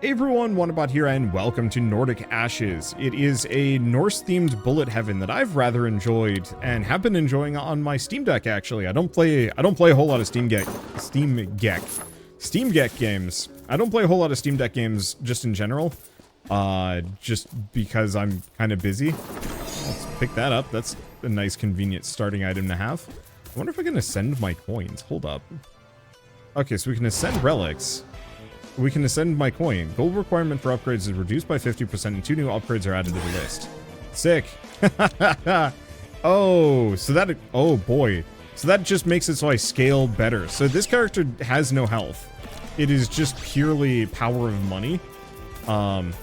Hey everyone, Wanderbot here, and welcome to Nordic Ashes. It is a Norse-themed bullet heaven that I've rather enjoyed and have been enjoying on my Steam Deck. Actually, I don't play a whole lot of Steam Deck games. I don't play a whole lot of Steam Deck games just in general, just because I'm kind of busy. Let's pick that up. That's a nice, convenient starting item to have. I wonder if I can ascend my coins. Hold up. Okay, so we can ascend relics. We can ascend my coin. Gold requirement for upgrades is reduced by 50% and 2 new upgrades are added to the list. Sick. Oh, so that... Oh, boy. So that just makes it so I scale better. So this character has no health. It is just purely power of money. And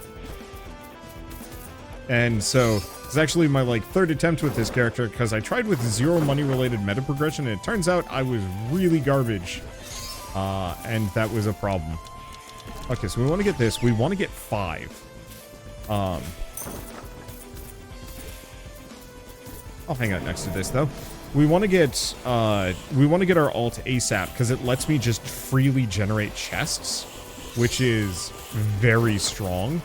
so it's actually my, like, third attempt with this character because I tried with zero money-related meta progression and it turns out I was really garbage. And that was a problem. Okay, so we want to get this. We want to get 5. I'll hang out next to this though. We want to get our alt ASAP because it lets me just freely generate chests, which is very strong.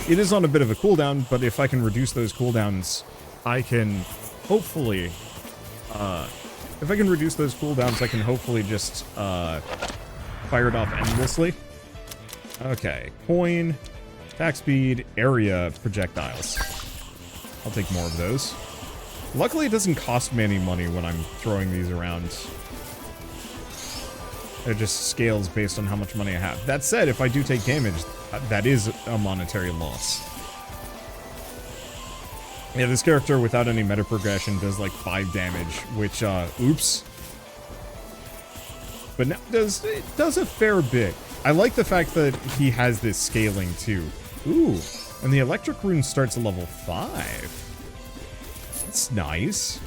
It is on a bit of a cooldown, but if I can reduce those cooldowns, I can hopefully if I can reduce those cooldowns, I can hopefully just fire it off endlessly. Okay, coin, attack speed, area, projectiles. I'll take more of those. Luckily, it doesn't cost me any money when I'm throwing these around. It just scales based on how much money I have. That said, if I do take damage, that is a monetary loss. Yeah, this character without any meta progression does like 5 damage, which, oops. But now it does a fair bit. I like the fact that he has this scaling too. Ooh, and the electric rune starts at level 5. That's nice.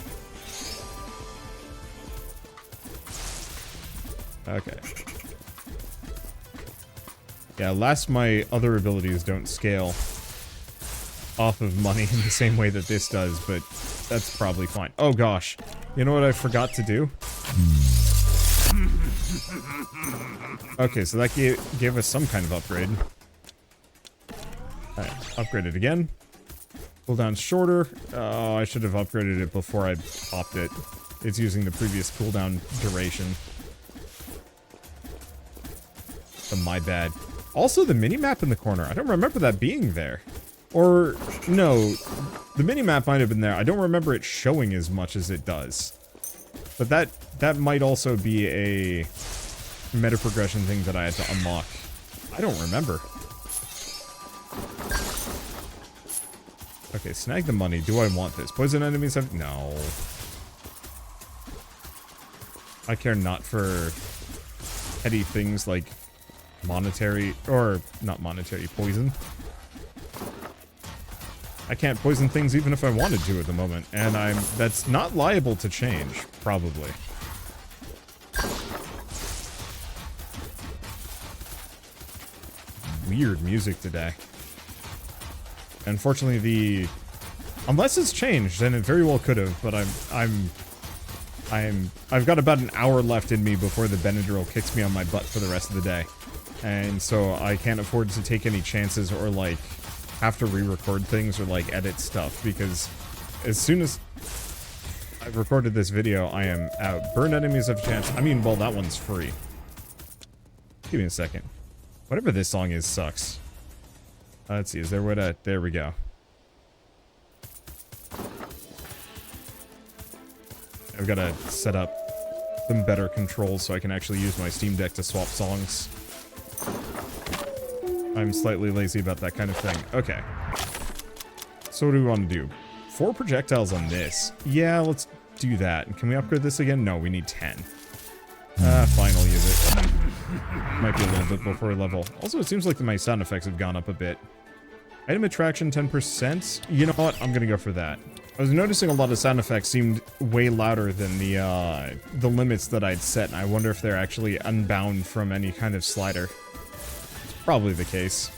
Okay. Yeah, last my other abilities don't scale off of money in the same way that this does, but that's probably fine. Oh gosh, you know what I forgot to do? Okay, so that gave us some kind of upgrade. Alright, upgrade it again. Cooldown's shorter. Oh, I should have upgraded it before I popped it. It's using the previous cooldown duration. Oh, my bad. Also, the minimap in the corner. I don't remember that being there. Or, no, the minimap might have been there. I don't remember it showing as much as it does. But that might also be a meta progression thing that I had to unlock. I don't remember. Okay, snag the money. Do I want this? Poison enemies have... No. I care not for petty things like monetary... Or, not monetary, poison. I can't poison things even if I wanted to at the moment, and that's not liable to change, probably. Weird music today. Unfortunately, unless it's changed, then it very well could have, but I've got about an hour left in me before the Benadryl kicks me on my butt for the rest of the day. And so I can't afford to take any chances or, like, have to re-record things or like edit stuff, because as soon as I've recorded this video, I am out. Burned enemies have a chance. I mean, well, that one's free. Give me a second. Whatever this song is sucks. Let's see, is there what there we go. I've got to set up some better controls so I can actually use my Steam Deck to swap songs. I'm slightly lazy about that kind of thing. Okay. So what do we want to do? 4 projectiles on this. Yeah, let's do that. Can we upgrade this again? No, we need 10. Fine, I'll use it. Might be a little bit before level. Also, it seems like my sound effects have gone up a bit. Item attraction 10%. You know what? I'm gonna go for that. I was noticing a lot of sound effects seemed way louder than the limits that I'd set, and I wonder if they're actually unbound from any kind of slider. Probably the case.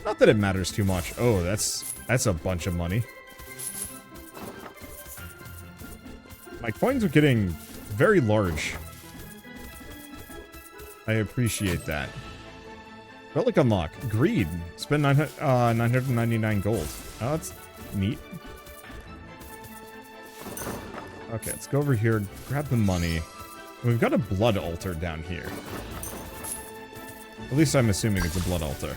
Not that it matters too much. Oh, that's a bunch of money. My coins are getting very large. I appreciate that. Relic unlock. Greed. Spend 999 gold. Oh, that's neat. Okay, let's go over here, grab the money. We've got a blood altar down here. At least I'm assuming it's a blood altar.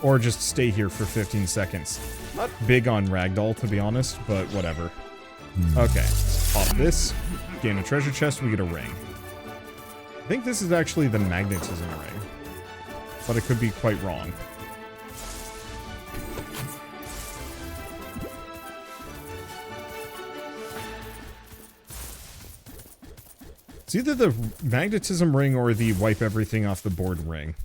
Or just stay here for 15 seconds. Not big on ragdoll, to be honest, but whatever. Okay, let's pop this. Gain a treasure chest, we get a ring. I think this is actually the magnetism ring. But it could be quite wrong. It's either the magnetism ring or the wipe everything off the board ring.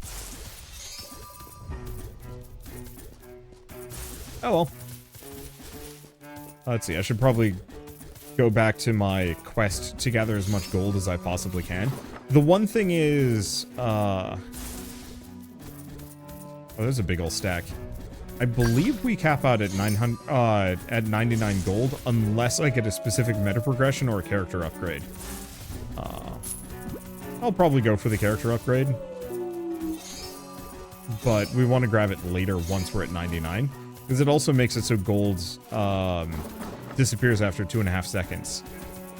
Oh well. Let's see, I should probably go back to my quest to gather as much gold as I possibly can. The one thing is, oh, there's a big old stack. I believe we cap out at 900, at 99 gold, unless I get a specific meta progression or a character upgrade. I'll probably go for the character upgrade, but we want to grab it later once we're at 99, because it also makes it so gold disappears after 2.5 seconds,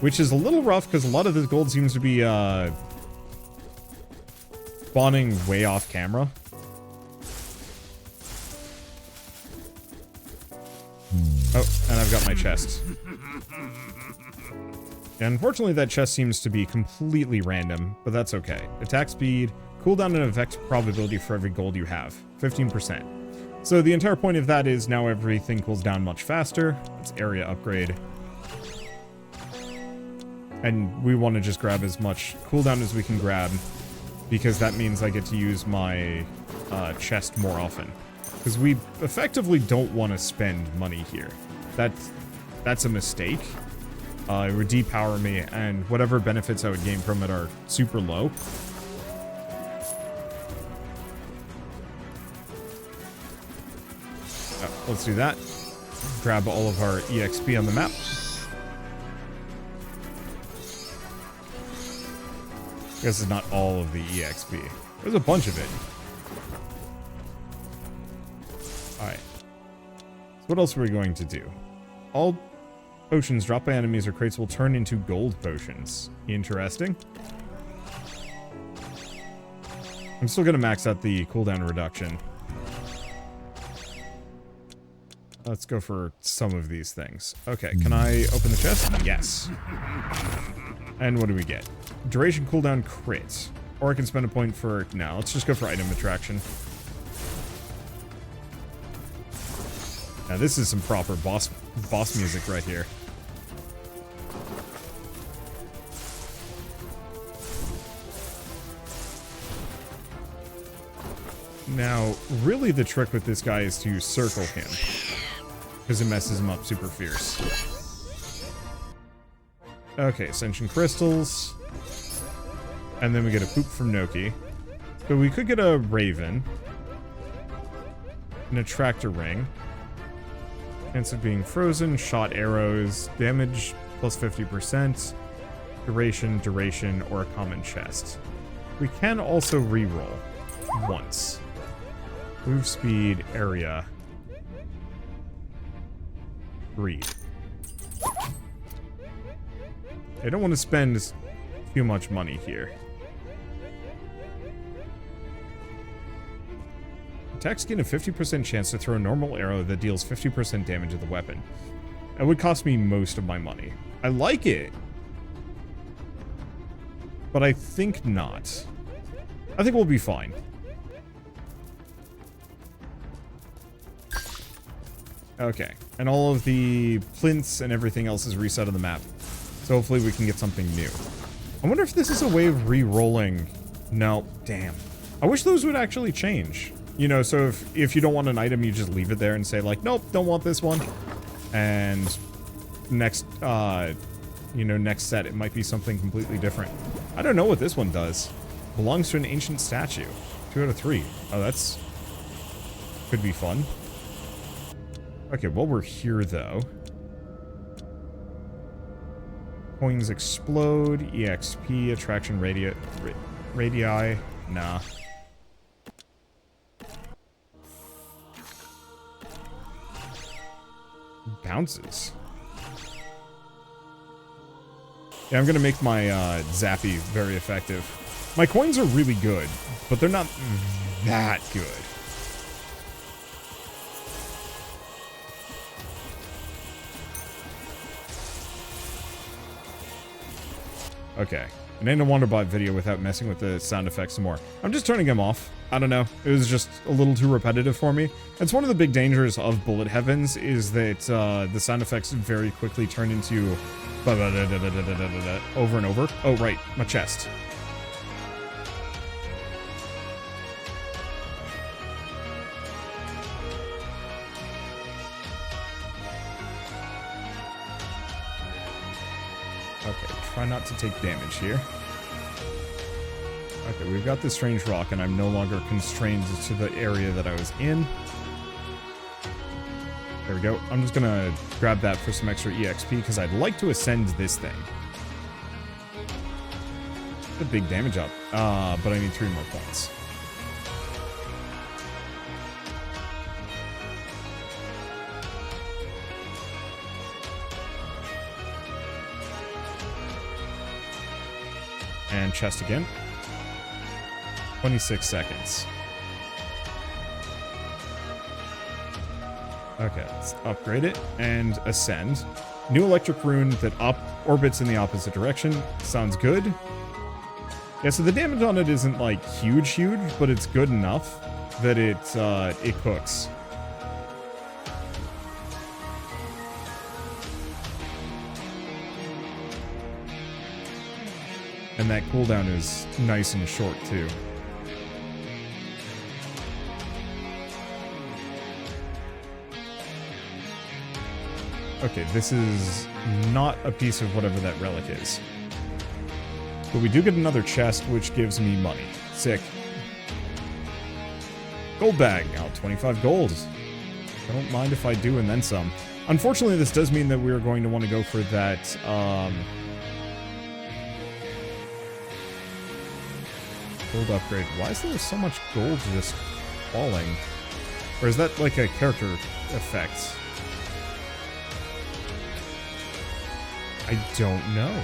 which is a little rough because a lot of this gold seems to be spawning way off camera. Oh, and I've got my chest. And unfortunately, that chest seems to be completely random, but that's okay. Attack speed, cooldown and effect probability for every gold you have, 15%. So the entire point of that is now everything cools down much faster. It's area upgrade. And we want to just grab as much cooldown as we can grab, because that means I get to use my chest more often. Because we effectively don't want to spend money here. That's a mistake. It would depower me, and whatever benefits I would gain from it are super low. Let's do that. Grab all of our EXP on the map. I guess it's not all of the EXP. There's a bunch of it. Alright. So what else are we going to do? All potions dropped by enemies or crates will turn into gold potions. Interesting. I'm still going to max out the cooldown reduction. Let's go for some of these things. Okay, can I open the chest? Yes. And what do we get? Duration cooldown crit. Or I can spend a point for... No, let's just go for item attraction. Now this is some proper boss music right here. Now, really the trick with this guy is to circle him, because it messes him up super fierce. Okay, ascension crystals. And then we get a poop from Noki. So we could get a raven. An attractor ring. Chance of being frozen, shot arrows, damage plus 50%, duration, or a common chest. We can also reroll once. Move speed, area, greed. I don't want to spend too much money here. Attacks gain a 50% chance to throw a normal arrow that deals 50% damage to the weapon. That would cost me most of my money. I like it, but I think not. I think we'll be fine. Okay, and all of the plinths and everything else is reset on the map. So hopefully we can get something new. I wonder if this is a way of re-rolling. No, damn. I wish those would actually change. You know, so if you don't want an item, you just leave it there and say like, nope, don't want this one. And next, you know, next set, it might be something completely different. I don't know what this one does. Belongs to an ancient statue. 2 out of 3. Oh, that's... could be fun. Okay, while we're here, though... Coins explode. EXP. Attraction radii. Nah. Bounces. Yeah, I'm gonna make my Zappy very effective. My coins are really good, but they're not that good. Okay. And end a Wanderbot video without messing with the sound effects some more. I'm just turning them off. I don't know. It was just a little too repetitive for me. It's one of the big dangers of Bullet Heavens is that the sound effects very quickly turn into over and over. Oh, right. My chest. Okay, try not to take damage here. Okay, we've got this strange rock, and I'm no longer constrained to the area that I was in. There we go. I'm just gonna grab that for some extra EXP, because I'd like to ascend this thing. A big damage up, but I need 3 more points. And chest again. 26 seconds. Okay, let's upgrade it and ascend. New electric rune that orbits in the opposite direction. Sounds good. Yeah, so the damage on it isn't like huge, but it's good enough that it cooks. And that cooldown is nice and short, too. Okay, this is not a piece of whatever that relic is. But we do get another chest, which gives me money. Sick. Gold bag. Now 25 gold. I don't mind if I do and then some. Unfortunately, this does mean that we're going to want to go for that, gold upgrade. Why is there so much gold just falling? Or is that like a character effect? I don't know.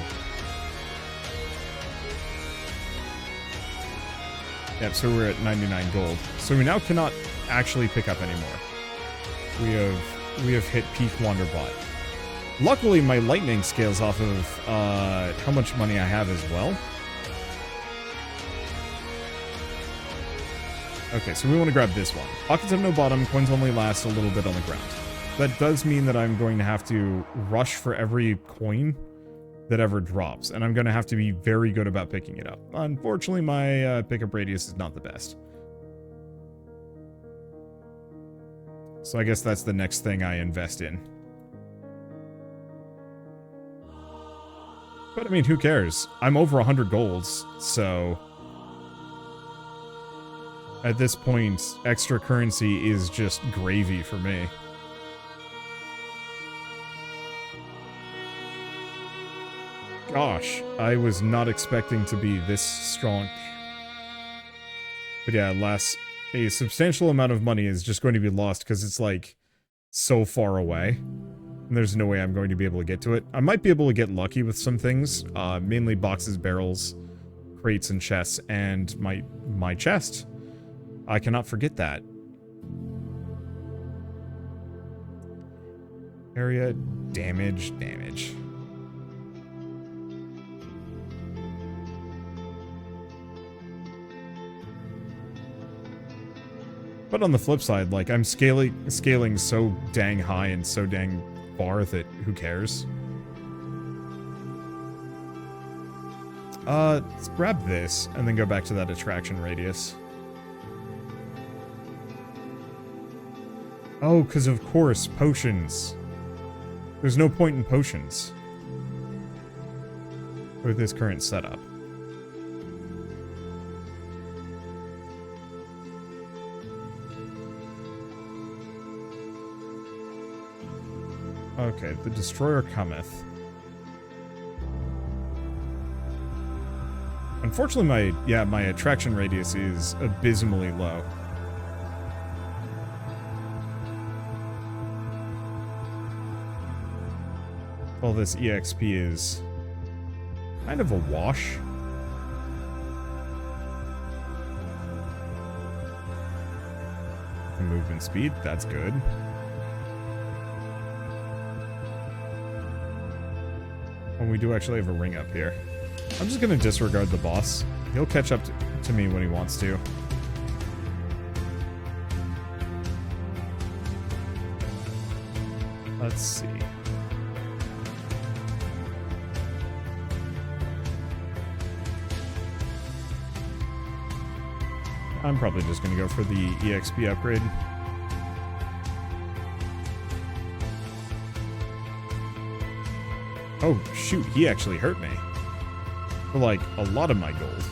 Yep, so we're at 99 gold. So we now cannot actually pick up anymore. We have hit peak Wanderbot. Luckily, my lightning scales off of how much money I have as well. Okay, so we want to grab this one. Pockets have no bottom, coins only last a little bit on the ground. That does mean that I'm going to have to rush for every coin that ever drops, and I'm going to have to be very good about picking it up. Unfortunately, my pickup radius is not the best. So I guess that's the next thing I invest in. But I mean, who cares? I'm over 100 golds, so at this point, extra currency is just gravy for me. Gosh, I was not expecting to be this strong. But yeah, a substantial amount of money is just going to be lost because it's like so far away. And there's no way I'm going to be able to get to it. I might be able to get lucky with some things, mainly boxes, barrels, crates, and chests, and my chest. I cannot forget that. Area damage. But on the flip side, like, I'm scaling so dang high and so dang far that who cares? Let's grab this and then go back to that attraction radius. Oh, because of course, potions. There's no point in potions with this current setup. Okay, the destroyer cometh. Unfortunately, my attraction radius is abysmally low. All this EXP is kind of a wash. The movement speed, that's good. And we do actually have a ring up here. I'm just gonna disregard the boss. He'll catch up to me when he wants to. Let's see. I'm probably just gonna go for the EXP upgrade. Oh, shoot, he actually hurt me. For, like, a lot of my gold.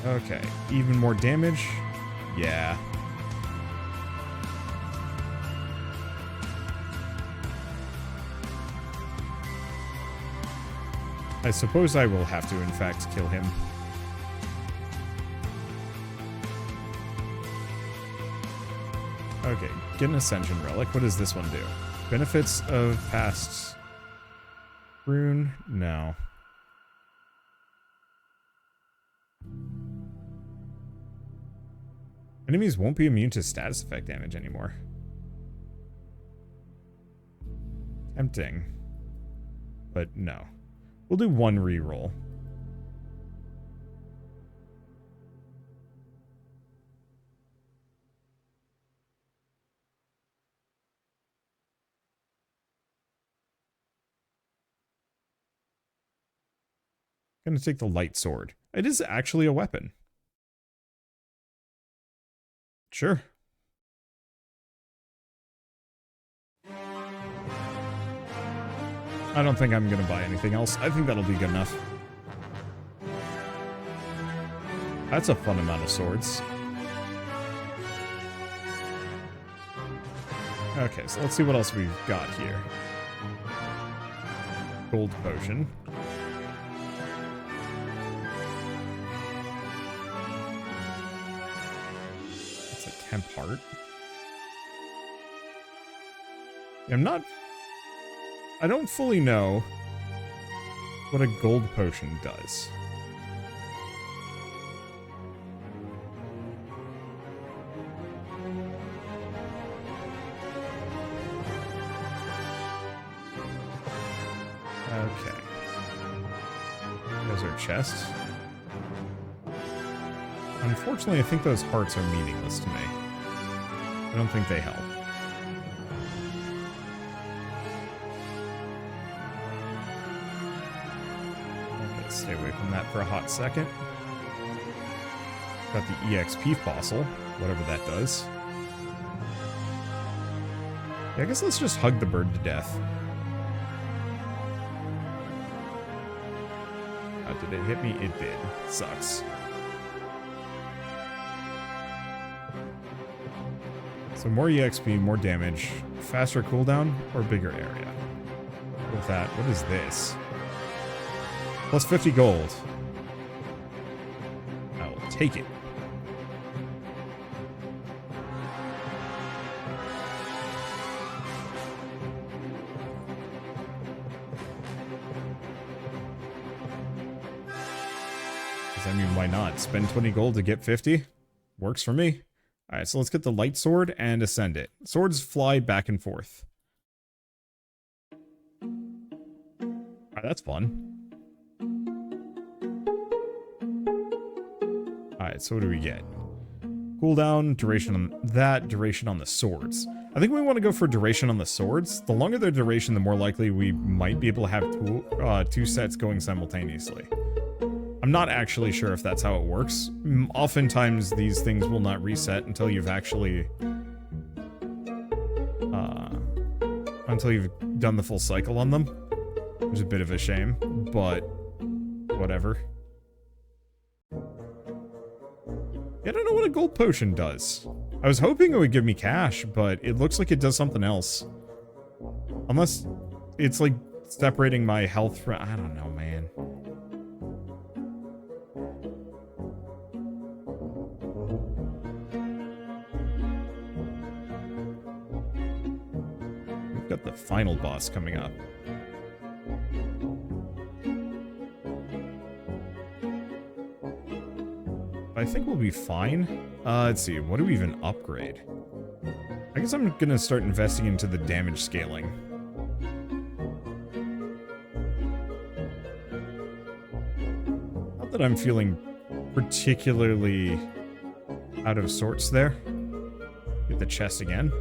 Okay, even more damage? Yeah. I suppose I will have to, in fact, kill him. Okay, get an ascension relic. What does this one do? Benefits of past rune? No. Enemies won't be immune to status effect damage anymore. Tempting. But no. We'll do one reroll. Gonna take the light sword. It is actually a weapon. Sure. I don't think I'm gonna buy anything else. I think that'll be good enough. That's a fun amount of swords. Okay, so let's see what else we've got here. Gold potion. It's a temp heart. I don't fully know what a gold potion does. Okay. There's our chest. Unfortunately, I think those hearts are meaningless to me. I don't think they help. Stay away from that for a hot second. Got the EXP fossil, whatever that does. Yeah, I guess let's just hug the bird to death. Did it hit me? It did. Sucks. So more EXP, more damage, faster cooldown, or bigger area. With that, what is this? Plus 50 gold. I will take it. I mean, why not? Spend 20 gold to get 50? Works for me. Alright, so let's get the light sword and ascend it. Swords fly back and forth. Alright, that's fun. Alright, so what do we get? Cooldown, duration on that, duration on the swords. I think we want to go for duration on the swords. The longer the duration, the more likely we might be able to have two sets going simultaneously. I'm not actually sure if that's how it works. Oftentimes, these things will not reset until you've actually... until you've done the full cycle on them. Which is a bit of a shame, but... whatever. I don't know what a gold potion does. I was hoping it would give me cash, but it looks like it does something else. Unless it's like separating my health from... I don't know, man. We've got the final boss coming up. I think we'll be fine. Let's see, what do we even upgrade? I guess I'm gonna start investing into the damage scaling. Not that I'm feeling particularly out of sorts there. Get the chest again.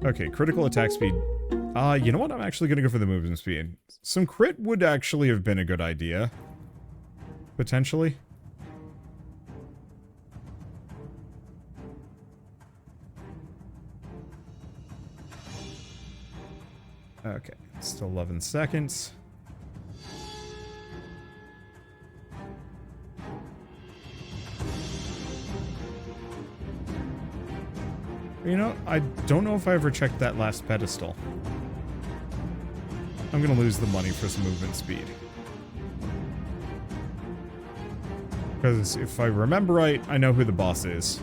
Okay, critical attack speed. You know what? I'm actually gonna go for the movement speed. Some crit would actually have been a good idea. Potentially. Okay, still 11 seconds. You know, I don't know if I ever checked that last pedestal. I'm gonna lose the money for some movement speed. Because if I remember right, I know who the boss is.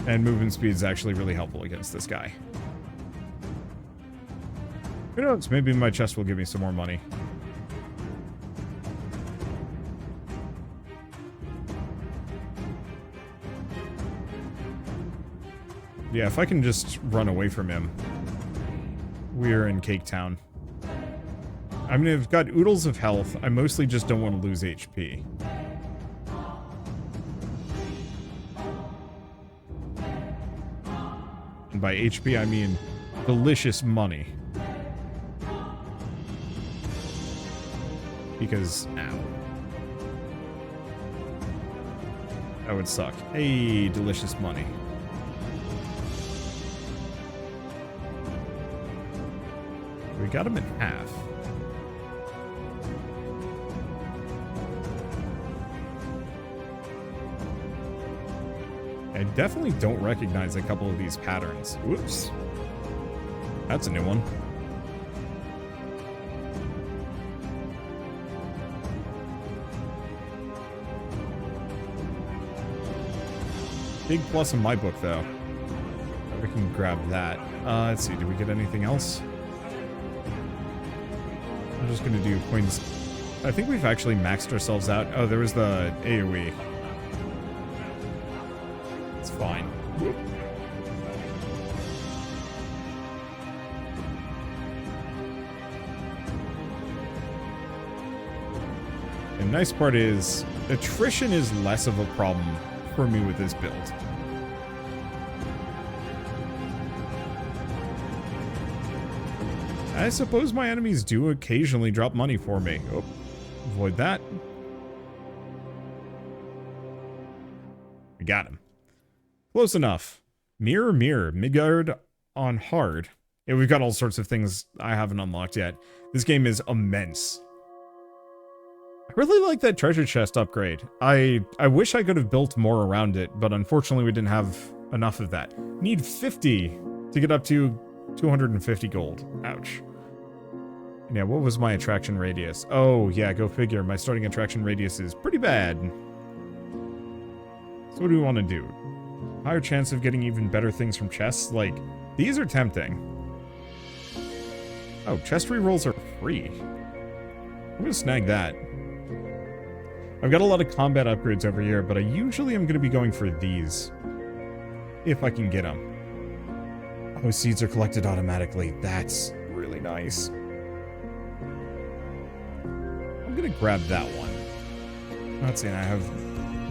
And movement speed is actually really helpful against this guy. Who knows? Maybe my chest will give me some more money. Yeah, if I can just run away from him. We're in Cake Town. I mean, I've got oodles of health. I mostly just don't want to lose HP. And by HP, I mean delicious money. Because, ow. That would suck. Hey, delicious money. We got him in half. I definitely don't recognize a couple of these patterns. Whoops. That's a new one. Big plus in my book, though. We can grab that. Let's see, did we get anything else? I'm just gonna do coins. I think we've actually maxed ourselves out. Oh, there was the AoE. It's fine. Whoop. The nice part is, attrition is less of a problem for me with this build. I suppose my enemies do occasionally drop money for me. Oh, avoid that. We got him. Close enough. Mirror, mirror, Midgard on hard. Yeah, we've got all sorts of things I haven't unlocked yet. This game is immense. I really like that treasure chest upgrade. I wish I could have built more around it, but unfortunately we didn't have enough of that. Need 50 to get up to 250 gold. Ouch. Yeah, what was my attraction radius? Oh, yeah, go figure. My starting attraction radius is pretty bad. So what do we want to do? Higher chance of getting even better things from chests? Like, these are tempting. Oh, chest rerolls are free. I'm gonna snag that. I've got a lot of combat upgrades over here, but I usually am going to be going for these. If I can get them. Oh, seeds are collected automatically. That's really nice. I'm going to grab that one. Let's see, I have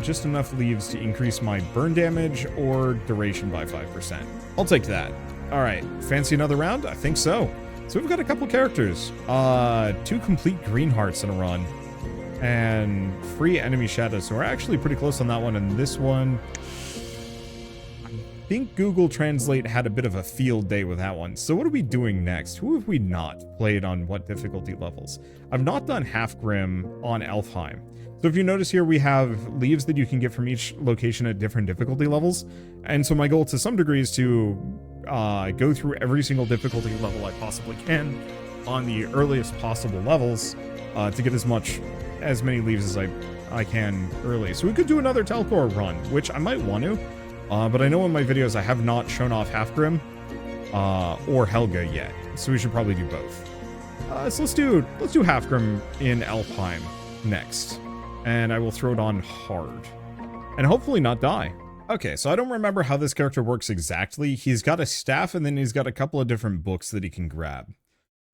just enough leaves to increase my burn damage or duration by 5%. I'll take that. Alright, fancy another round? I think so. So we've got a couple characters. 2 complete green hearts in a run. And free enemy shadows, so we're actually pretty close on that one. And this one, I think Google Translate had a bit of a field day with that one. So what are we doing next? Who have we not played on what difficulty levels? I've not done Half Grim on Elfheim. So if you notice here, we have leaves that you can get from each location at different difficulty levels. And so my goal to some degree is to go through every single difficulty level I possibly can on the earliest possible levels to get as many leaves as I can early. So we could do another Telcor run, which I might want to. But I know in my videos I have not shown off Halfgrim or Helga yet. So we should probably do both. So let's do Halfgrim in Alfheim next. And I will throw it on hard. And hopefully not die. Okay, so I don't remember how this character works exactly. He's got a staff and then he's got a couple of different books that he can grab.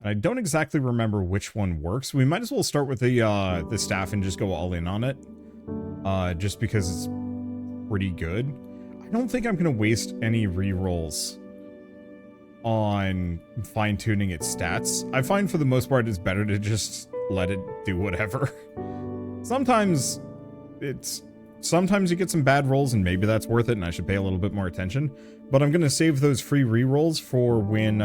I don't exactly remember which one works. We might as well start with the staff and just go all in on it. Just because it's pretty good. I don't think I'm going to waste any rerolls on fine-tuning its stats. I find for the most part it's better to just let it do whatever. Sometimes you get some bad rolls and maybe that's worth it and I should pay a little bit more attention. But I'm going to save those free rerolls for when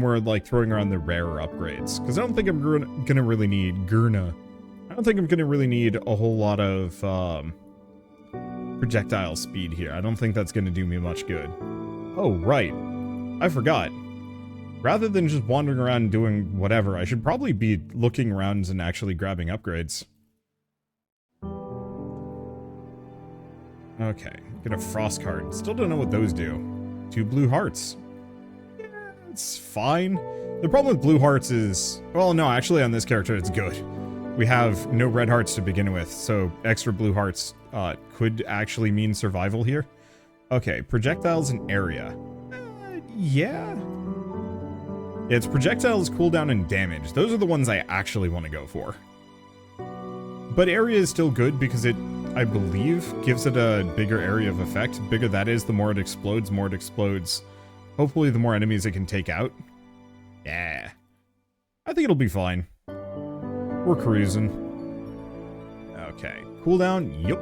we're like throwing around the rarer upgrades. Because I don't think I'm going to really need I don't think I'm going to really need a whole lot of projectile speed here. I don't think that's going to do me much good. Oh, right. I forgot. Rather than just wandering around and doing whatever, I should probably be looking around and actually grabbing upgrades. Okay, get a frost card. Still don't know what those do. 2 blue hearts. Yeah, it's fine. The problem with blue hearts is... Well, no, actually on this character it's good. We have no red hearts to begin with, so extra blue hearts could actually mean survival here. Okay, projectiles and area. Yeah. It's projectiles, cooldown, and damage. Those are the ones I actually want to go for. But area is still good because it, I believe, gives it a bigger area of effect. The bigger that is, the more it explodes, Hopefully the more enemies it can take out. Yeah. I think it'll be fine. We're cruising. Okay. Cooldown, yup.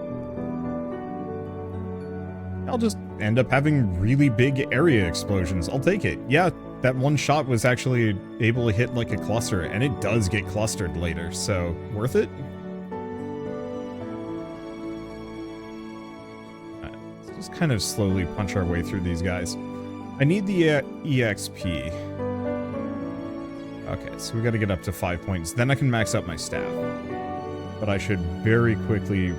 I'll just end up having really big area explosions. I'll take it. Yeah, that one shot was actually able to hit like a cluster, and it does get clustered later, so worth it? Let's just kind of slowly punch our way through these guys. I need the EXP. Okay, so we gotta get up to 5 points. Then I can max out my staff. But I should very quickly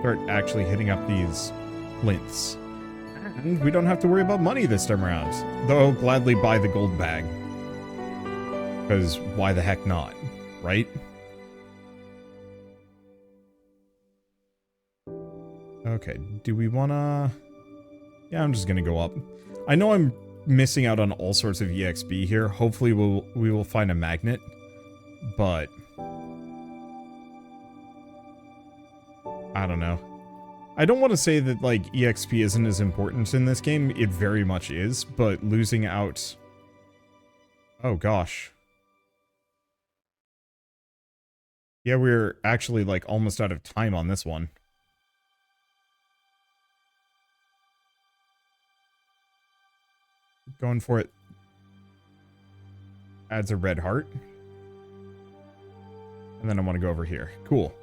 start actually hitting up these plinths. And we don't have to worry about money this time around. Though I'll gladly buy the gold bag. Because why the heck not, right? Okay, do we wanna... Yeah, I'm just gonna go up. I know I'm missing out on all sorts of EXP here. Hopefully we will find a magnet. But... I don't know. I don't want to say that, like, EXP isn't as important in this game. It very much is, but losing out... Oh, gosh. Yeah, we're actually, like, almost out of time on this one. Going for it. Adds a red heart. And then I want to go over here. Cool.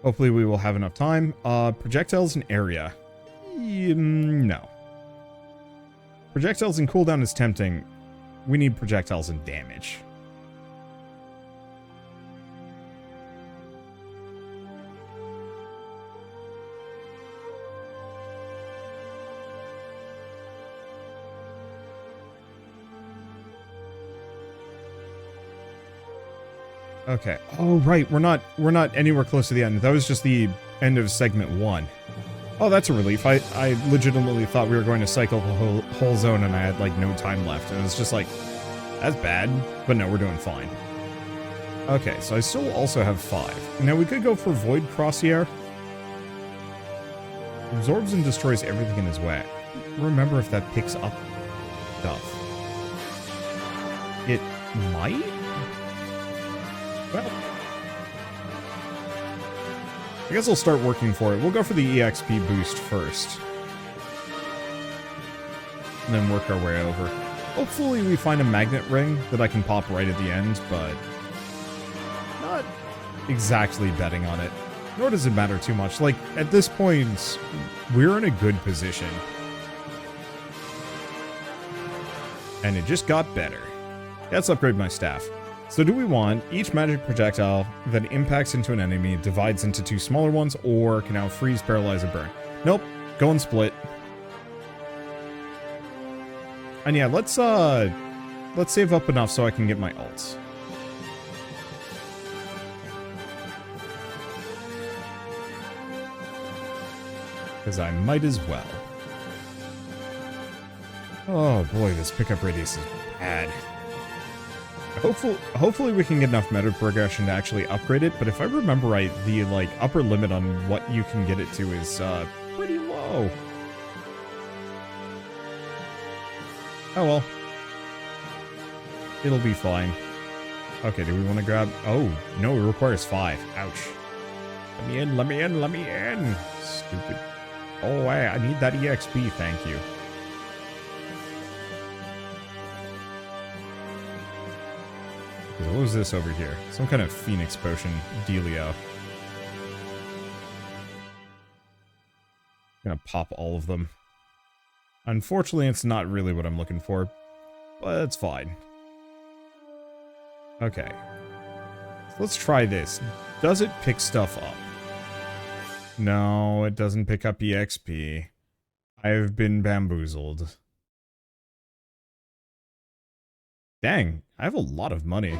Hopefully we will have enough time. Projectiles and area. No. Projectiles and cooldown is tempting. We need projectiles and damage. Okay. Oh, right. We're not anywhere close to the end. That was just the end of segment 1. Oh, that's a relief. I legitimately thought we were going to cycle the whole zone and I had, like, no time left. And it was just like, that's bad. But no, we're doing fine. Okay, so I still also have 5. Now, we could go for Void Crossier. Absorbs and destroys everything in his way. Remember if that picks up stuff. It might? Well, I guess I'll start working for it. We'll go for the EXP boost first. And then work our way over. Hopefully we find a magnet ring that I can pop right at the end, but... exactly betting on it. Nor does it matter too much. Like, at this point, we're in a good position. And it just got better. Let's upgrade my staff. So do we want each magic projectile that impacts into an enemy divides into 2 smaller ones, or can now freeze, paralyze, or burn? Nope. Go and split. And yeah, let's save up enough so I can get my ults. Because I might as well. Oh boy, this pickup radius is bad. Hopefully we can get enough meta progression to actually upgrade it, but if I remember right, the like upper limit on what you can get it to is pretty low. Oh well. It'll be fine. Okay, do we want to grab... Oh, no, it requires 5. Ouch. Let me in, let me in, let me in. Stupid. Oh, I need that EXP, thank you. What was this over here? Some kind of Phoenix Potion dealio. I'm gonna pop all of them. Unfortunately, it's not really what I'm looking for, but it's fine. Okay. So let's try this. Does it pick stuff up? No, it doesn't pick up EXP. I've been bamboozled. Dang, I have a lot of money.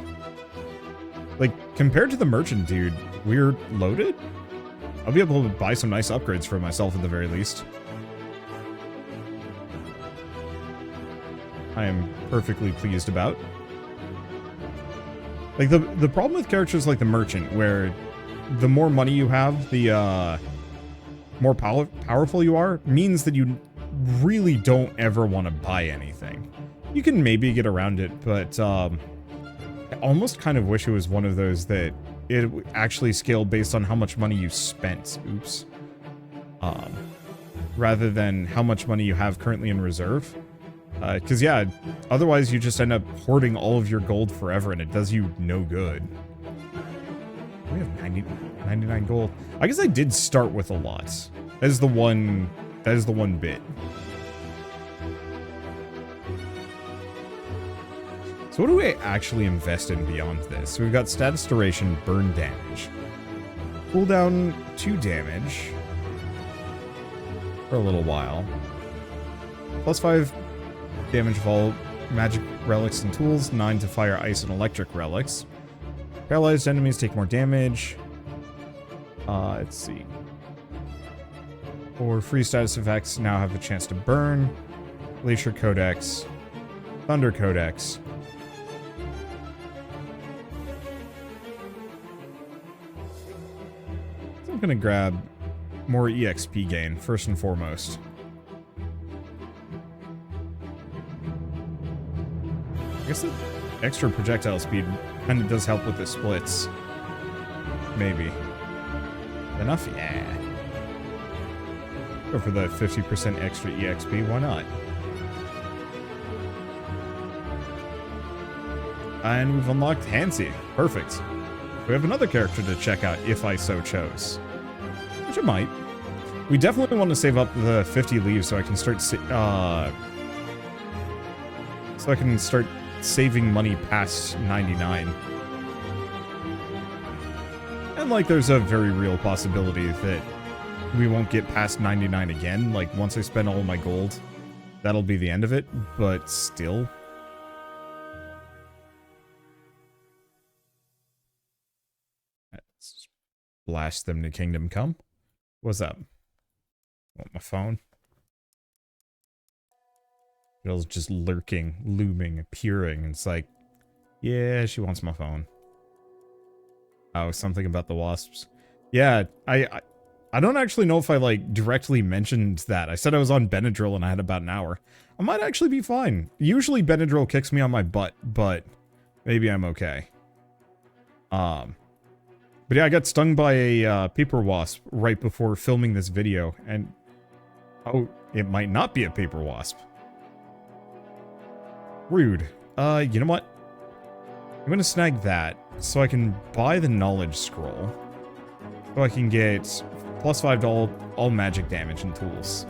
Like, compared to the merchant dude, we're loaded? I'll be able to buy some nice upgrades for myself at the very least. I am perfectly pleased about. Like, the problem with characters like the merchant, where the more money you have, the more powerful you are, means that you really don't ever want to buy anything. You can maybe get around it, but I almost kind of wish it was one of those that it actually scaled based on how much money you spent. Oops. Rather than how much money you have currently in reserve. Because, yeah, otherwise you just end up hoarding all of your gold forever, and it does you no good. We have 99 gold. I guess I did start with a lot. That is the one bit. So what do we actually invest in beyond this? So we've got status duration, burn damage. Cooldown 2 damage. For a little while. Plus 5 damage of all magic relics and tools. 9 to fire, ice, and electric relics. Paralyzed enemies take more damage. Let's see. Or free status effects now have a chance to burn. Glacier Codex. Thunder Codex. So I'm gonna grab more EXP gain, first and foremost. I guess the extra projectile speed kind of does help with the splits. Maybe. Enough? Yeah. Go for the 50% extra EXP, why not? And we've unlocked Hansi. Perfect. We have another character to check out if I so chose. Which I might. We definitely want to save up the 50 leaves so I can start saving money past 99. And like there's a very real possibility that we won't get past 99 again. Like once I spend all my gold, that'll be the end of it, but still. Let's blast them to Kingdom Come. What's up? Want my phone? Jill's just lurking, looming, appearing. It's like, yeah, she wants my phone. Oh, something about the wasps. Yeah, I don't actually know if I, like, directly mentioned that. I said I was on Benadryl and I had about an hour. I might actually be fine. Usually Benadryl kicks me on my butt, but maybe I'm okay. But yeah, I got stung by a paper wasp right before filming this video, and oh, it might not be a paper wasp. Rude. You know what? I'm gonna snag that. so I can buy the knowledge scroll. So I can get +5 to all magic damage and tools.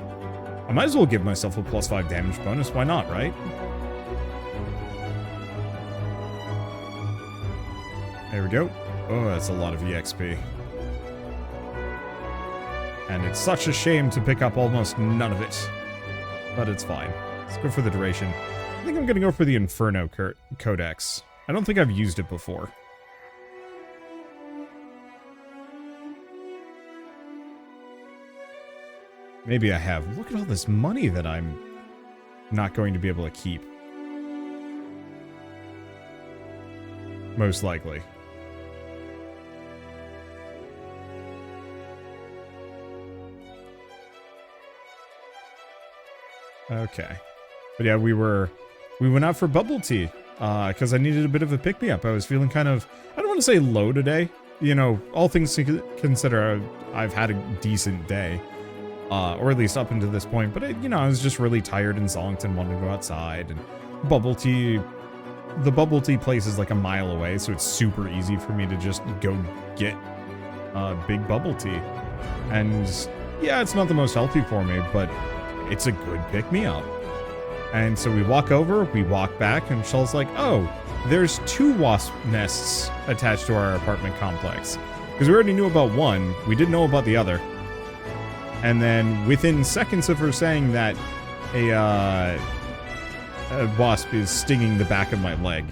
I might as well give myself a +5 damage bonus. Why not, right? There we go. Oh, that's a lot of EXP. And it's such a shame to pick up almost none of it. But it's fine. Let's go for the duration. I think I'm going to go for the Inferno Codex. I don't think I've used it before. Maybe I have. Look at all this money that I'm not going to be able to keep. Most likely. Okay. But yeah, we went out for bubble tea, because I needed a bit of a pick-me-up. I was feeling kind of, I don't want to say low today. You know, all things considered, I've had a decent day. Or at least up until this point. But, you know, I was just really tired and zonked and wanted to go outside. And bubble tea, the bubble tea place is like a mile away, so it's super easy for me to just go get big bubble tea. And, yeah, it's not the most healthy for me, but it's a good pick-me-up. And so we walk over, we walk back, and Shell's like, oh, there's 2 wasp nests attached to our apartment complex. Because we already knew about one, we didn't know about the other. And then within seconds of her saying that, a wasp is stinging the back of my leg.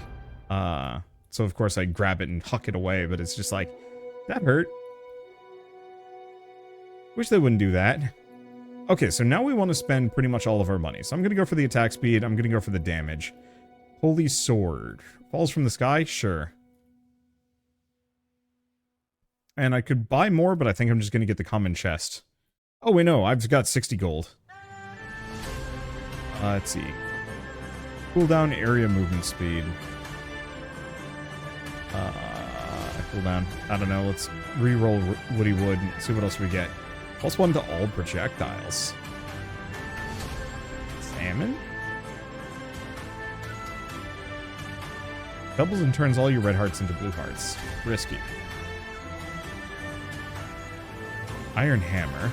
So of course I grab it and huck it away, but it's just like, that hurt. Wish they wouldn't do that. Okay, so now we want to spend pretty much all of our money. So I'm going to go for the attack speed. I'm going to go for the damage. Holy Sword. Falls from the sky? Sure. And I could buy more, but I think I'm just going to get the common chest. Oh, wait, no. I've got 60 gold. Let's see. Cooldown area movement speed. Cooldown. I don't know. Let's re-roll Woody Wood and see what else we get. +1 to all projectiles. Salmon? Doubles and turns all your red hearts into blue hearts. Risky. Iron Hammer.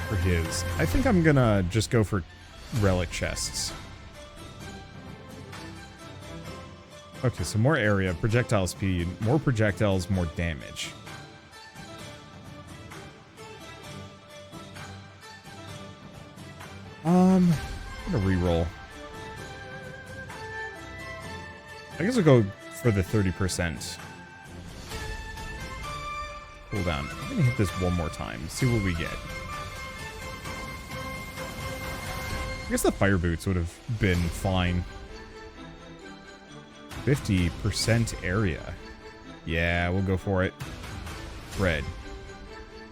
For his. I think I'm gonna just go for relic chests. Okay, so more area, projectile speed, more projectiles, more damage. I'm gonna reroll. I guess I'll go for the 30%. Cooldown. I'm gonna hit this one more time, see what we get. I guess the fire boots would have been fine. 50% area. Yeah, we'll go for it. Red.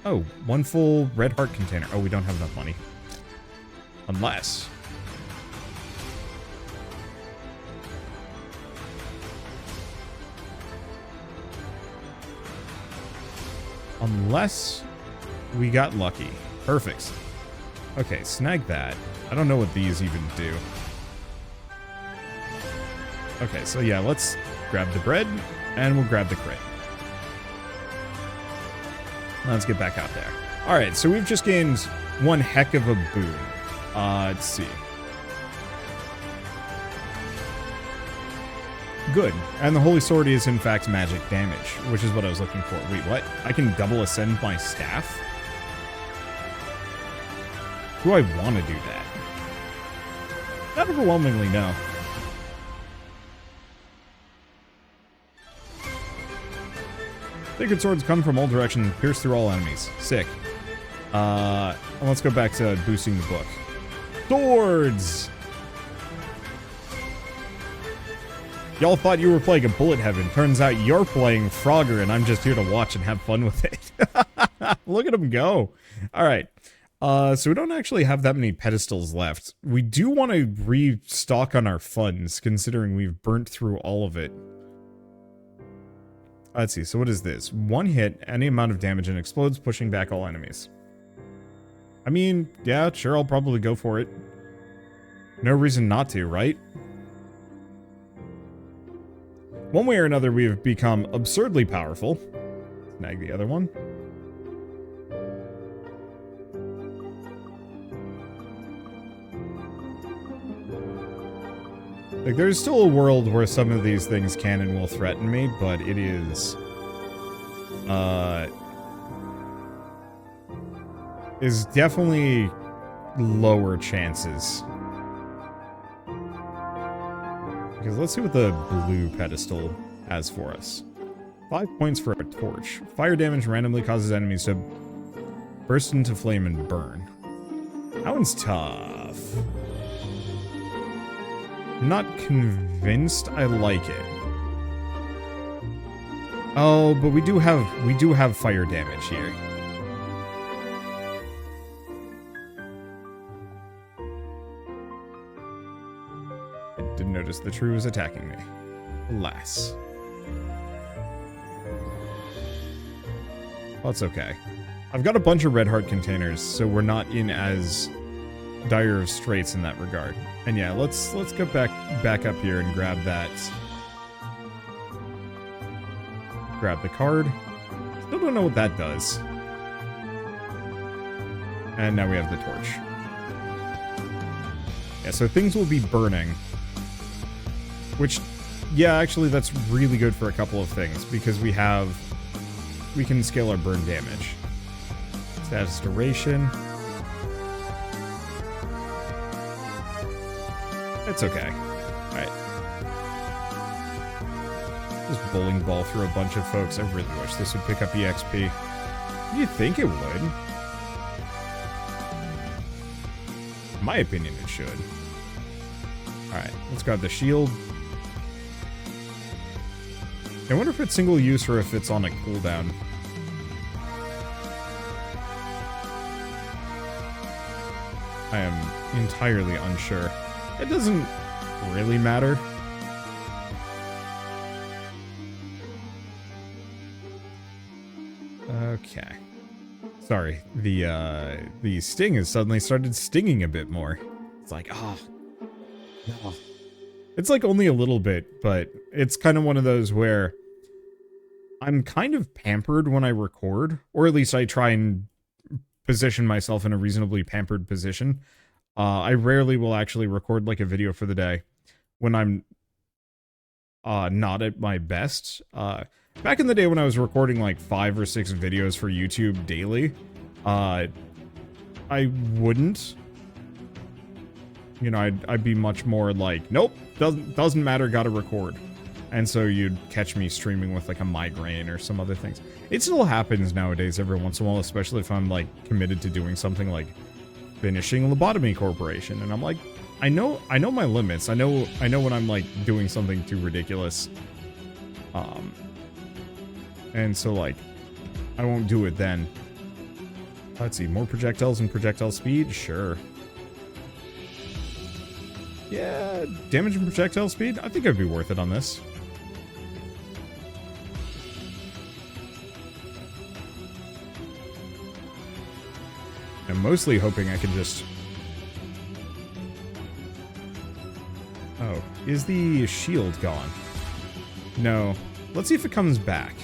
Oh, 1 full red heart container. Oh, we don't have enough money. Unless... Unless we got lucky. Perfect. Okay, snag that. I don't know what these even do. Okay, so yeah, let's grab the bread, and we'll grab the crit. Let's get back out there. Alright, so we've just gained one heck of a boon. Let's see. Good. And the Holy Sword is, in fact, magic damage, which is what I was looking for. Wait, what? I can double ascend my staff? Do I want to do that? Not overwhelmingly, no. Sacred swords come from all directions and pierce through all enemies. Sick. Let's go back to boosting the book. Swords! Y'all thought you were playing a Bullet Heaven. Turns out you're playing Frogger, and I'm just here to watch and have fun with it. Look at him go. Alright. So we don't actually have that many pedestals left. We do want to restock on our funds, considering we've burnt through all of it. Let's see, so what is this? 1 hit, any amount of damage, and explodes, pushing back all enemies. I mean, yeah, sure, I'll probably go for it. No reason not to, right? One way or another, we have become absurdly powerful. Snag the other one. Like, there's still a world where some of these things can and will threaten me, but it is definitely lower chances. Because let's see what the blue pedestal has for us. 5 points for a torch. Fire damage randomly causes enemies to burst into flame and burn. That one's tough. Not convinced I like it. Oh, but we do have fire damage here. I didn't notice the tree was attacking me. Alas. Well, that's okay. I've got a bunch of red heart containers, so we're not in as dire of straits in that regard. And yeah, let's go back up here and grab that. Grab the card. Still don't know what that does. And now we have the torch. Yeah, so things will be burning. Which, yeah, actually that's really good for a couple of things, because we can scale our burn damage. Status duration. It's okay. Alright. Just bowling ball through a bunch of folks. I really wish this would pick up EXP. You think it would? In my opinion, it should. Alright, let's grab the shield. I wonder if it's single use or if it's on a cooldown. I am entirely unsure. It doesn't really matter. Okay. Sorry, the sting has suddenly started stinging a bit more. It's like, oh, no. It's like only a little bit, but it's kind of one of those where I'm kind of pampered when I record, or at least I try and position myself in a reasonably pampered position. I rarely will actually record like a video for the day when I'm not at my best. Back in the day when I was recording like 5 or 6 videos for YouTube daily, I wouldn't. You know, I'd be much more like, nope, doesn't matter, gotta record. And so you'd catch me streaming with like a migraine or some other things. It still happens nowadays every once in a while, especially if I'm like committed to doing something like finishing Lobotomy Corporation. And I'm like, I know my limits. I know when I'm like doing something too ridiculous. And so like, I won't do it then. Let's see, more projectiles and projectile speed? Sure. Yeah, damage and projectile speed? I think it'd be worth it on this. I'm mostly hoping I can just... Oh, is the shield gone? No. Let's see if it comes back.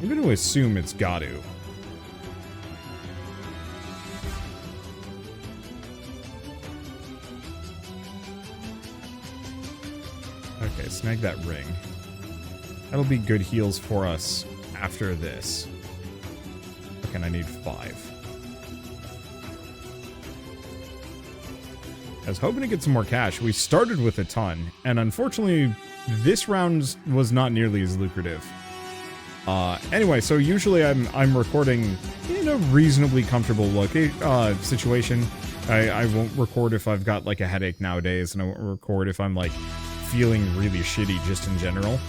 I'm going to assume it's got to. Okay, snag that ring. That'll be good heals for us after this. Okay, and I need 5. I was hoping to get some more cash. We started with a ton, and unfortunately, this round was not nearly as lucrative. Anyway, so usually I'm recording in a reasonably comfortable situation. I won't record if I've got like a headache nowadays, and I won't record if I'm like feeling really shitty just in general.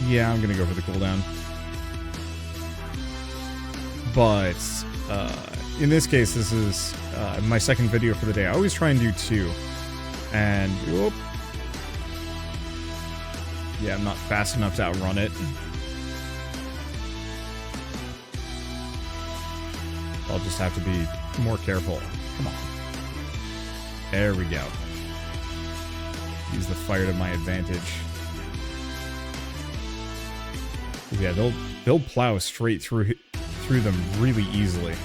Yeah, I'm gonna go for the cooldown. But, in this case, this is, my second video for the day. I always try and do 2. And, whoop. Yeah, I'm not fast enough to outrun it. I'll just have to be more careful. Come on. There we go. Use the fire to my advantage. Yeah, they'll plow straight through them really easily.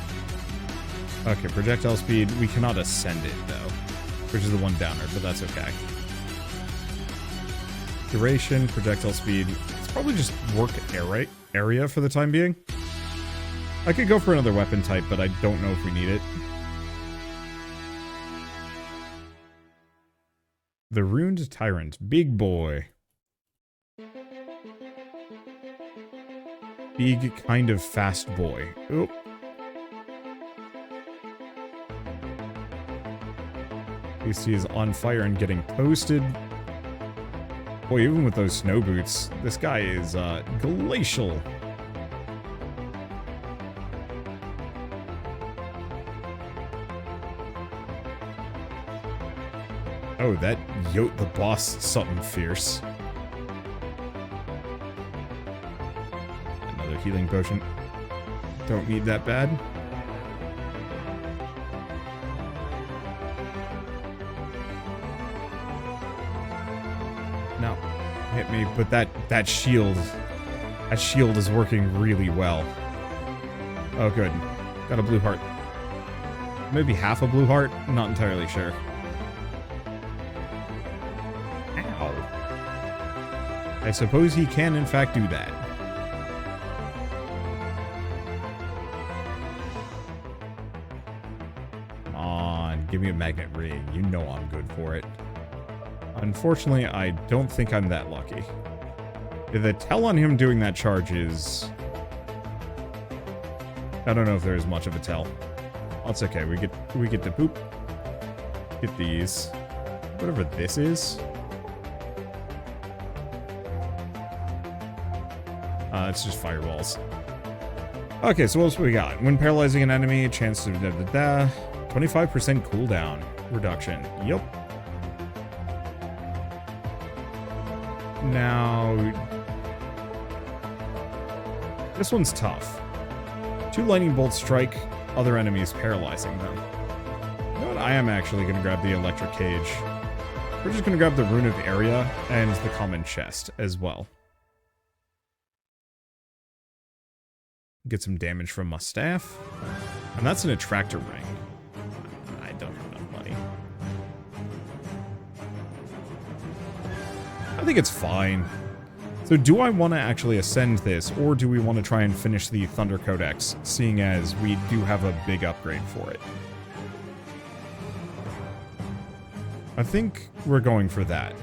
Okay, projectile speed. We cannot ascend it, though. Which is the one downer, but that's okay. Duration, projectile speed. It's probably just work area for the time being. I could go for another weapon type, but I don't know if we need it. The Ruined Tyrant. Big boy. Big, kind of fast boy. Oh. At least he is on fire and getting toasted. Boy, even with those snow boots, this guy is glacial. Oh, that Yote the boss something fierce. Another healing potion. Don't need that bad. No. Hit me, but that shield is working really well. Oh, good. Got a blue heart. Maybe half a blue heart? Not entirely sure. I suppose he can, in fact, do that. Come on, give me a magnet ring. You know I'm good for it. Unfortunately, I don't think I'm that lucky. The tell on him doing that charge is... I don't know if there is much of a tell. That's okay. We get to poop. Get these. Whatever this is. It's just firewalls. Okay, so what else we got? When paralyzing an enemy, chance to 25% cooldown reduction. Yep. Now, this one's tough. 2 lightning bolts strike other enemies, paralyzing them. You know what? I am actually going to grab the electric cage. We're just going to grab the rune of area and the common chest as well. Get some damage from my staff. And that's an attractor ring. I don't have enough money. I think it's fine. So do I want to actually ascend this, or do we want to try and finish the Thunder Codex, seeing as we do have a big upgrade for it? I think we're going for that.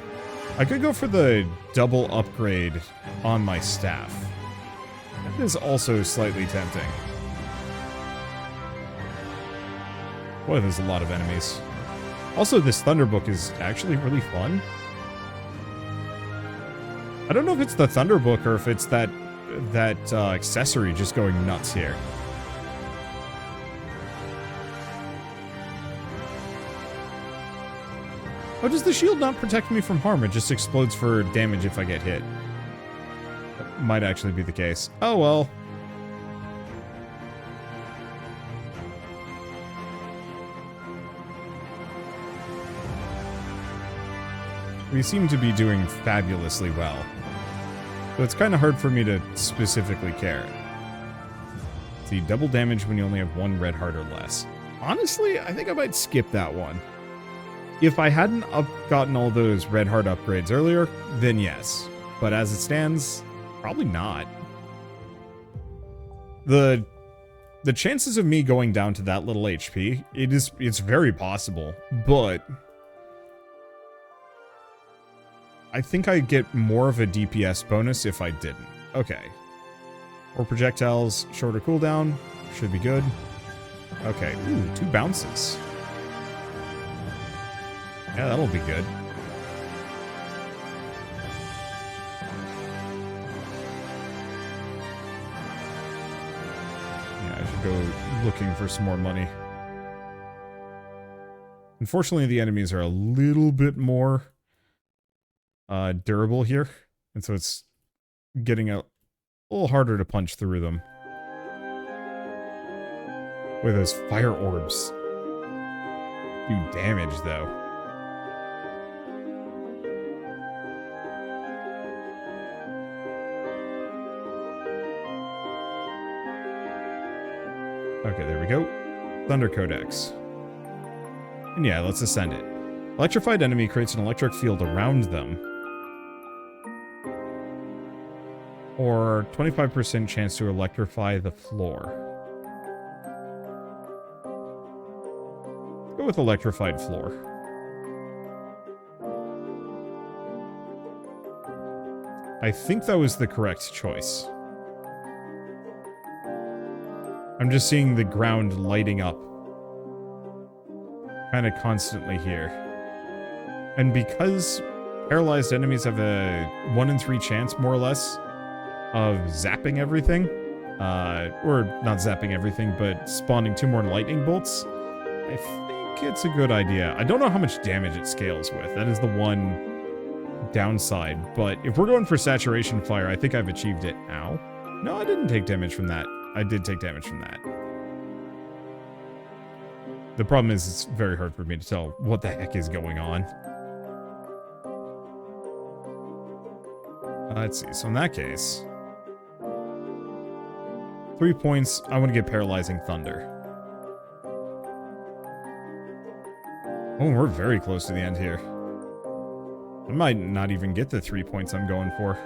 I could go for the double upgrade on my staff. That is also slightly tempting. Boy, there's a lot of enemies. Also, this Thunder Book is actually really fun. I don't know if it's the Thunder Book or if it's that accessory just going nuts here. Oh, does the shield not protect me from harm? It just explodes for damage if I get hit. Might actually be the case. Oh well. We seem to be doing fabulously well. So it's kind of hard for me to specifically care. See, double damage when you only have 1 red heart or less. Honestly, I think I might skip that one. If I hadn't gotten all those red heart upgrades earlier, then yes. But as it stands... probably not. The chances of me going down to that little HP, it's very possible, but I think I'd get more of a DPS bonus if I didn't. Okay. Or projectiles, shorter cooldown, should be good. Okay, ooh, 2 bounces. Yeah, that'll be good. Go looking for some more money. Unfortunately, the enemies are a little bit more durable here, and so it's getting a little harder to punch through them. With those fire orbs. Do damage, though. Okay, there we go. Thunder Codex. And yeah, let's ascend it. Electrified enemy creates an electric field around them. Or 25% chance to electrify the floor. Go with electrified floor. I think that was the correct choice. I'm just seeing the ground lighting up kind of constantly here. And because paralyzed enemies have a 1 in 3 chance, more or less, of zapping everything, or not zapping everything, but spawning 2 more lightning bolts, I think it's a good idea. I don't know how much damage it scales with. That is the one downside. But if we're going for saturation fire, I think I've achieved it. Ow. No, I didn't take damage from that. I did take damage from that. The problem is it's very hard for me to tell what the heck is going on. Let's see. So in that case, 3 points. I want to get Paralyzing Thunder. Oh, we're very close to the end here. I might not even get the 3 points I'm going for.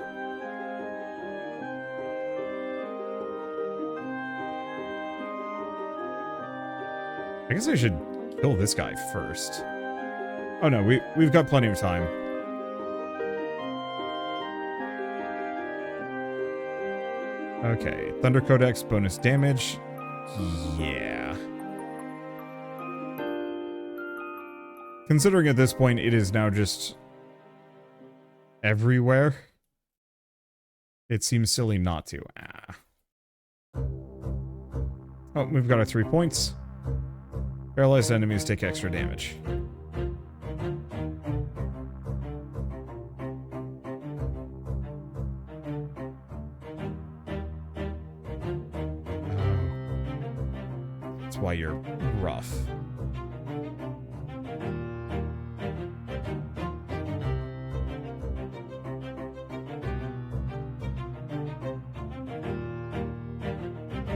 I guess I should kill this guy first. Oh no, we've got plenty of time. Okay, Thunder Codex, bonus damage. Yeah. Considering at this point it is now just everywhere, it seems silly not to. Oh, we've got our 3 points. Paralyzed enemies take extra damage. That's why you're rough.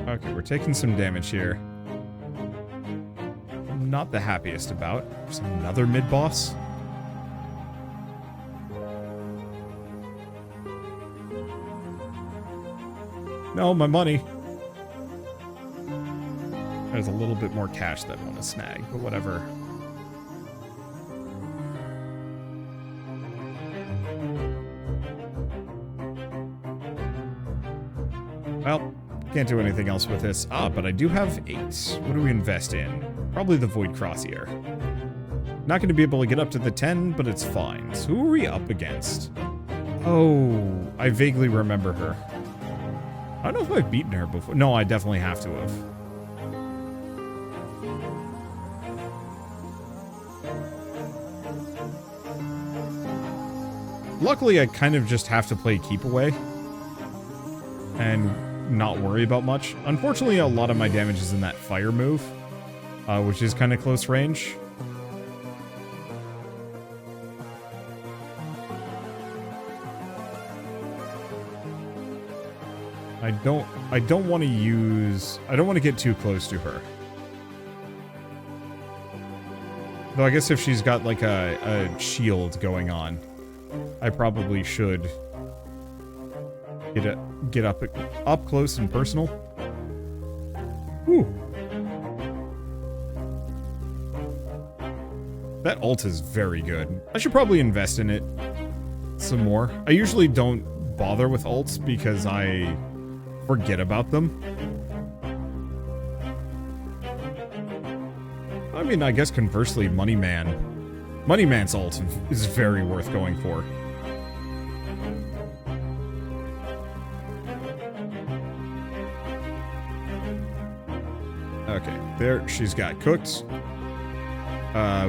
Okay, we're taking some damage here. Not the happiest about. There's another mid-boss. No, my money. There's a little bit more cash that I want to snag, but whatever. Well, can't do anything else with this. Ah, but I do have 8. What do we invest in? Probably the Void Crossier. Not going to be able to get up to the 10, but it's fine. So who are we up against? Oh, I vaguely remember her. I don't know if I've beaten her before. No, I definitely have to have. Luckily, I kind of just have to play keep away and not worry about much. Unfortunately, a lot of my damage is in that fire move, which is kind of close range. I don't want to get too close to her. Though I guess if she's got like a shield going on, I probably should get up close and personal. Whew. That ult is very good. I should probably invest in it some more. I usually don't bother with ults because I forget about them. I mean, I guess conversely, Moneyman's ult is very worth going for. Okay, there, she's got cooked.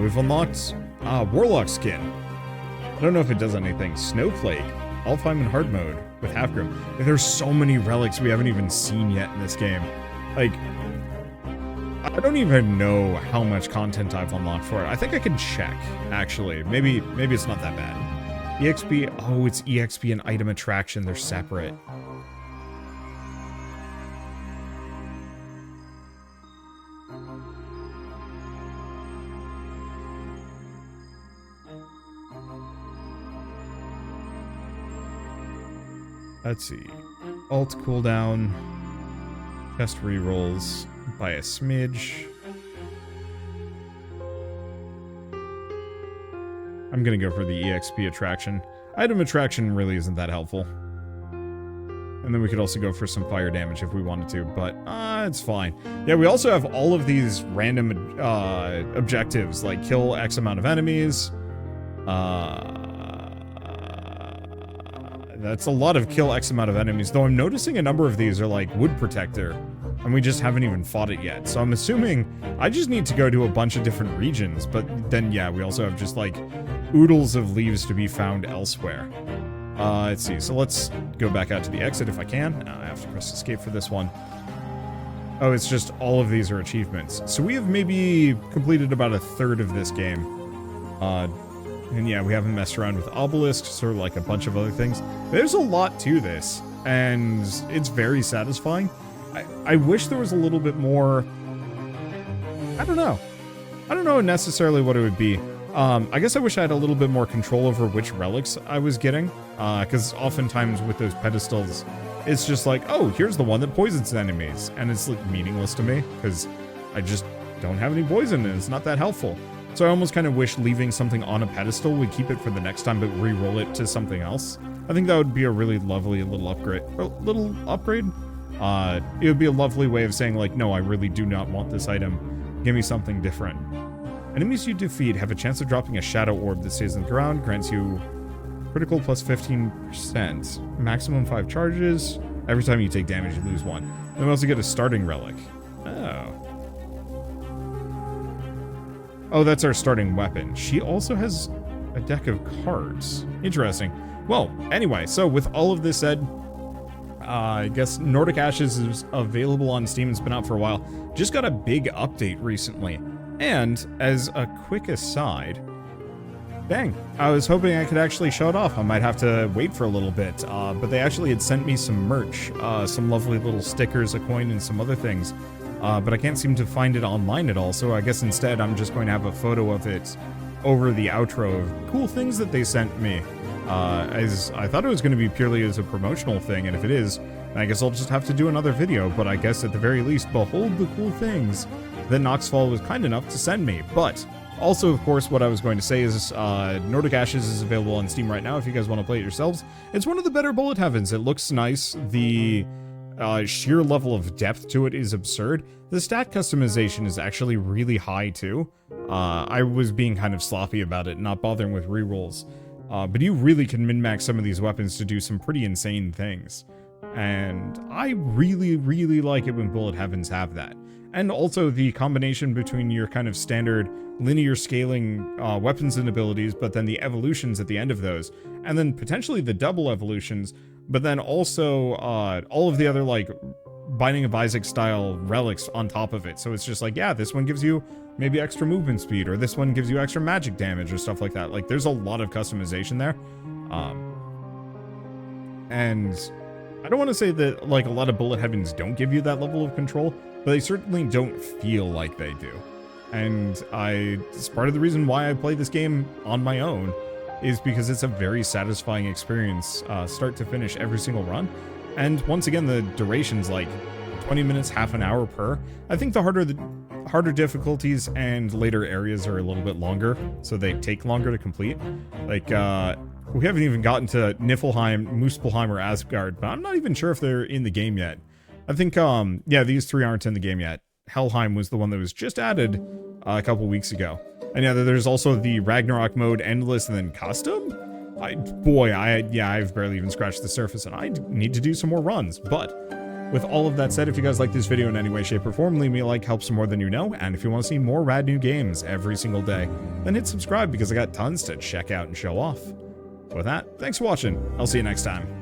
We've unlocked Warlock skin. I don't know if it does anything. Snowflake, Alfheim in hard mode with Halfgrim. There's so many relics we haven't even seen yet in this game. Like, I don't even know how much content I've unlocked for it. I think I can check, actually. Maybe it's not that bad. EXP, oh, it's EXP and item attraction. They're separate. Let's see. Alt cooldown. Chest rerolls by a smidge. I'm gonna go for the EXP attraction. Item attraction really isn't that helpful. And then we could also go for some fire damage if we wanted to, but it's fine. Yeah, we also have all of these random objectives, like kill X amount of enemies. That's a lot of kill X amount of enemies, though I'm noticing a number of these are like wood protector, and we just haven't even fought it yet. So I'm assuming I just need to go to a bunch of different regions, but then yeah, we also have just like oodles of leaves to be found elsewhere. Let's see, so let's go back out to the exit if I can. I have to press escape for this one. Oh, it's just all of these are achievements. So we have maybe completed about a third of this game. And yeah, we haven't messed around with obelisks or like a bunch of other things. There's a lot to this, and it's very satisfying. I wish there was a little bit more... I don't know necessarily what it would be. I guess I wish I had a little bit more control over which relics I was getting. Because oftentimes with those pedestals, it's just like, oh, here's the one that poisons enemies. And it's like meaningless to me, because I just don't have any poison and it's not that helpful. So I almost kind of wish leaving something on a pedestal would keep it for the next time, but re-roll it to something else. I think that would be a really lovely little upgrade. It would be a lovely way of saying, like, no, I really do not want this item. Give me something different. Enemies you defeat have a chance of dropping a shadow orb that stays on the ground, grants you critical plus 15%. Maximum 5 charges. Every time you take damage, you lose 1. And we also get a starting relic. Oh, that's our starting weapon. She also has a deck of cards. Interesting. Well, anyway, so with all of this said, I guess Nordic Ashes is available on Steam. It's been out for a while. Just got a big update recently. And as a quick aside, dang, I was hoping I could actually show it off. I might have to wait for a little bit, but they actually had sent me some merch, some lovely little stickers, a coin, and some other things. But I can't seem to find it online at all, so I guess instead I'm just going to have a photo of it over the outro of cool things that they sent me. As I thought it was going to be purely as a promotional thing, and if it is, I guess I'll just have to do another video, but I guess at the very least, behold the cool things that Noxfall was kind enough to send me. But also, of course, what I was going to say is Nordic Ashes is available on Steam right now if you guys want to play it yourselves. It's one of the better bullet heavens. It looks nice. The sheer level of depth to it is absurd. The stat customization is actually really high too. I was being kind of sloppy about it, not bothering with rerolls. But you really can min-max some of these weapons to do some pretty insane things. And I really, really like it when bullet heavens have that. And also the combination between your kind of standard linear scaling weapons and abilities, but then the evolutions at the end of those, and then potentially the double evolutions, but then also all of the other like Binding of Isaac style relics on top of it. So it's just like, yeah, this one gives you maybe extra movement speed, or this one gives you extra magic damage or stuff like that. Like there's a lot of customization there. And I don't want to say that like a lot of bullet heavens don't give you that level of control, but they certainly don't feel like they do. And it's part of the reason why I play this game on my own, is because it's a very satisfying experience, start to finish every single run. And once again, the duration's like 20 minutes, half an hour per. I think the harder difficulties and later areas are a little bit longer, so they take longer to complete. Like, we haven't even gotten to Niflheim, Muspelheim, or Asgard, but I'm not even sure if they're in the game yet. I think, yeah, these three aren't in the game yet. Helheim was the one that was just added a couple weeks ago. And yeah, there's also the Ragnarok mode, Endless, and then Custom? I've barely even scratched the surface, and I need to do some more runs. But with all of that said, if you guys like this video in any way, shape, or form, leave me a like, helps more than you know. And if you want to see more rad new games every single day, then hit subscribe, because I got tons to check out and show off. With that, thanks for watching. I'll see you next time.